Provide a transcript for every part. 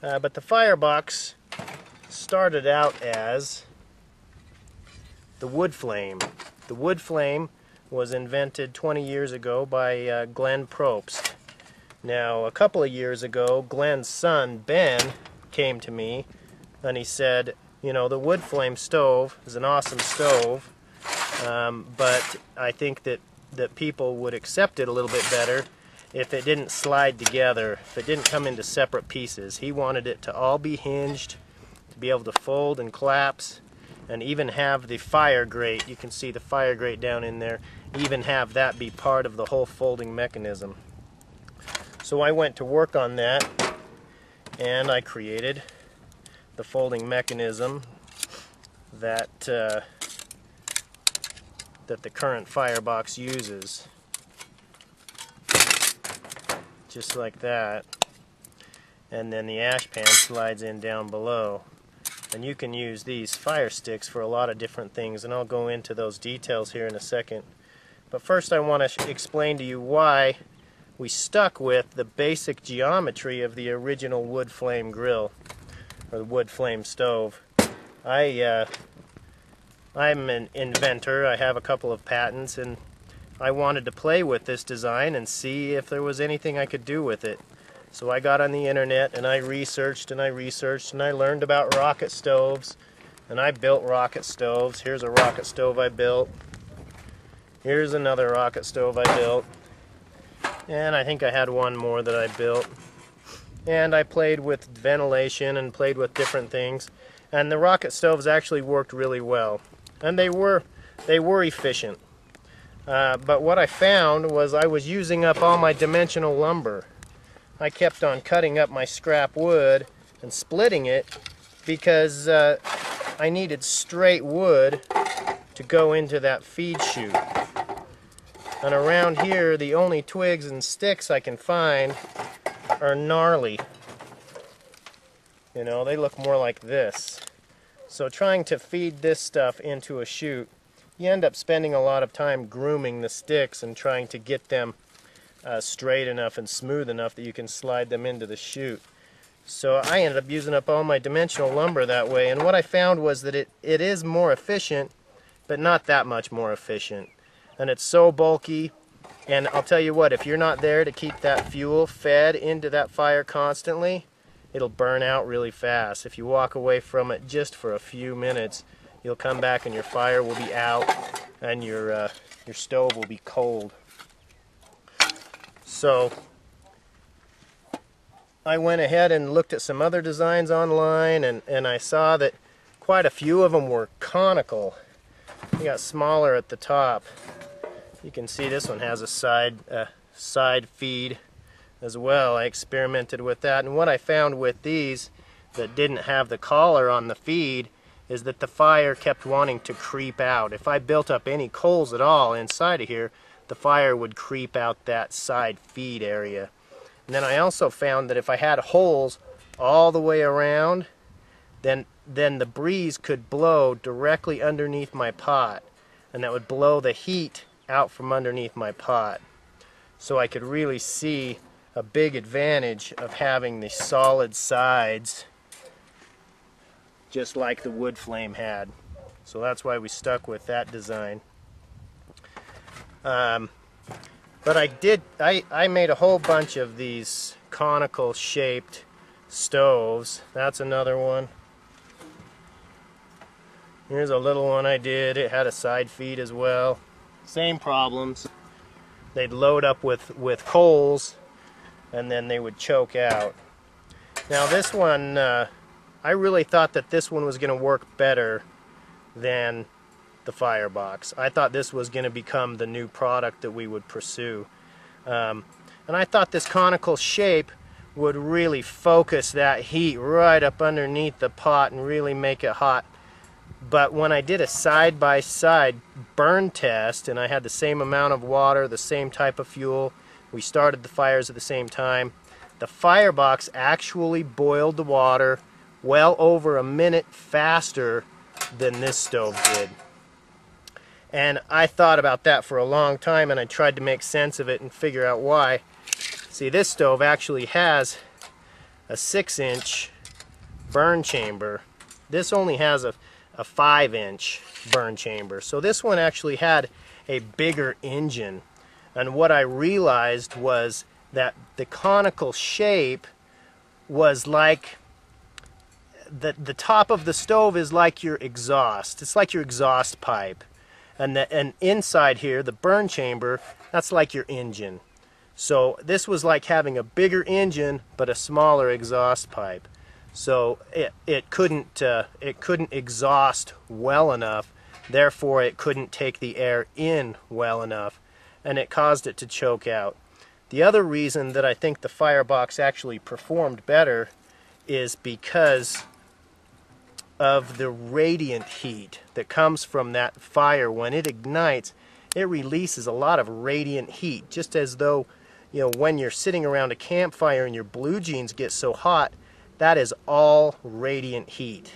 But the firebox started out as the wood flame. The wood flame was invented 20 years ago by Glenn Probst. Now, a couple of years ago, Glenn's son, Ben, came to me and he said, you know, the wood flame stove is an awesome stove, but I think that people would accept it a little bit better if it didn't slide together, if it didn't come into separate pieces. He wanted it to all be hinged, to be able to fold and collapse, and even have the fire grate, you can see the fire grate down in there, even have that be part of the whole folding mechanism. So I went to work on that, and I created the folding mechanism that the current firebox uses. Just like that. And then the ash pan slides in down below. And you can use these fire sticks for a lot of different things, and I'll go into those details here in a second. But first I want to explain to you why we stuck with the basic geometry of the original wood flame grill, or the wood flame stove. I'm an inventor. I have a couple of patents, and I wanted to play with this design and see if there was anything I could do with it. So I got on the internet and I researched and I researched and I learned about rocket stoves, and I built rocket stoves. Here's a rocket stove I built. Here's another rocket stove I built. And I think I had one more that I built. And I played with ventilation and played with different things. And the rocket stoves actually worked really well. And they were efficient. But what I found was I was using up all my dimensional lumber. I kept on cutting up my scrap wood and splitting it because I needed straight wood to go into that feed chute. And around here, the only twigs and sticks I can find are gnarly. You know, they look more like this. So trying to feed this stuff into a chute, you end up spending a lot of time grooming the sticks and trying to get them straight enough and smooth enough that you can slide them into the chute. So I ended up using up all my dimensional lumber that way, and what I found was that it is more efficient, but not that much more efficient. And it's so bulky, and I'll tell you what, if you're not there to keep that fuel fed into that fire constantly, it'll burn out really fast. If you walk away from it just for a few minutes, you'll come back and your fire will be out and your stove will be cold. So I went ahead and looked at some other designs online, and I saw that quite a few of them were conical. They got smaller at the top. You can see this one has a side feed as well. I experimented with that, and what I found with these that didn't have the collar on the feed is that the fire kept wanting to creep out. If I built up any coals at all inside of here, the fire would creep out that side feed area. And then I also found that if I had holes all the way around, then the breeze could blow directly underneath my pot, and that would blow the heat out from underneath my pot. So I could really see a big advantage of having the solid sides just like the wood flame had. So that's why we stuck with that design. But I made a whole bunch of these conical shaped stoves. That's another one. Here's a little one I did. It had a side feed as well. Same problems. They'd load up with coals and then they would choke out. Now this one, I really thought that this one was going to work better than the firebox. I thought this was going to become the new product that we would pursue. And I thought this conical shape would really focus that heat right up underneath the pot and really make it hot. But when I did a side-by-side burn test, and I had the same amount of water, the same type of fuel, we started the fires at the same time, the firebox actually boiled the water well over a minute faster than this stove did. And I thought about that for a long time, and I tried to make sense of it and figure out why. See, this stove actually has a 6-inch burn chamber. This only has a 5-inch burn chamber. So this one actually had a bigger engine. And what I realized was that the conical shape was like the top of the stove is like your exhaust. It's like your exhaust pipe. And inside here, the burn chamber, that's like your engine. So this was like having a bigger engine but a smaller exhaust pipe. So it couldn't exhaust well enough, therefore it couldn't take the air in well enough, and it caused it to choke out. The other reason that I think the firebox actually performed better is because of the radiant heat that comes from that fire. When it ignites, it releases a lot of radiant heat, just as though, you know, when you're sitting around a campfire and your blue jeans get so hot, that is all radiant heat.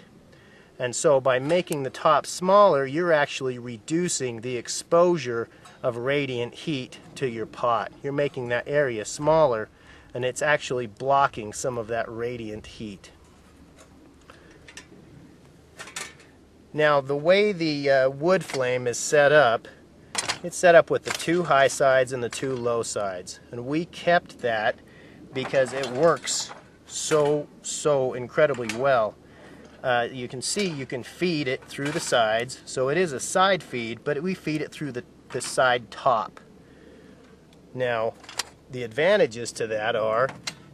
And so by making the top smaller, you're actually reducing the exposure of radiant heat to your pot. You're making that area smaller, and it's actually blocking some of that radiant heat. Now, the way the wood flame is set up, it's set up with the 2 high sides and the 2 low sides. And we kept that because it works so incredibly well. You can see you can feed it through the sides, so it is a side feed, but we feed it through the side top. Now, the advantages to that are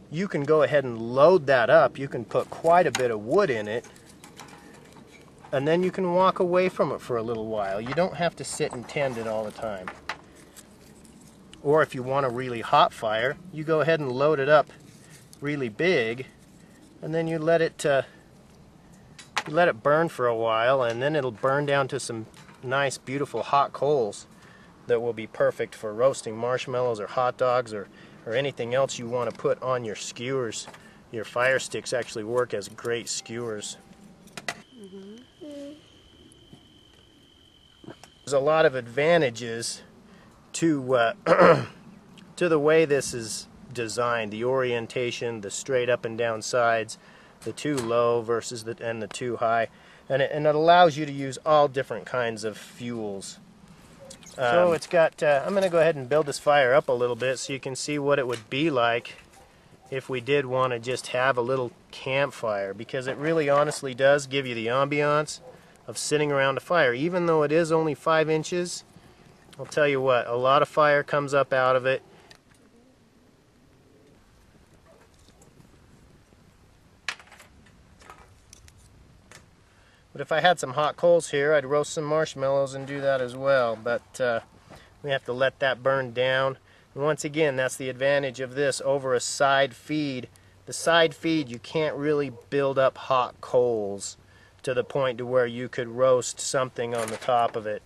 you can go ahead and load that up. You can put quite a bit of wood in it, and then you can walk away from it for a little while. You don't have to sit and tend it all the time. Or if you want a really hot fire, you go ahead and load it up really big, and then you let it burn for a while, and then it'll burn down to some nice, beautiful hot coals that will be perfect for roasting marshmallows or hot dogs or anything else you want to put on your skewers. Your fire sticks actually work as great skewers. There's a lot of advantages to to the way this is designed. The orientation, the straight up and down sides, the 2 low versus the 2 high, and it allows you to use all different kinds of fuels. So it's got, I'm going to go ahead and build this fire up a little bit so you can see what it would be like if we did want to just have a little campfire, because it really honestly does give you the ambiance of sitting around a fire. Even though it is only 5 inches, I'll tell you what, a lot of fire comes up out of it. But if I had some hot coals here, I'd roast some marshmallows and do that as well. But we have to let that burn down. And once again, that's the advantage of this over a side feed. The side feed, you can't really build up hot coals to the point to where you could roast something on the top of it.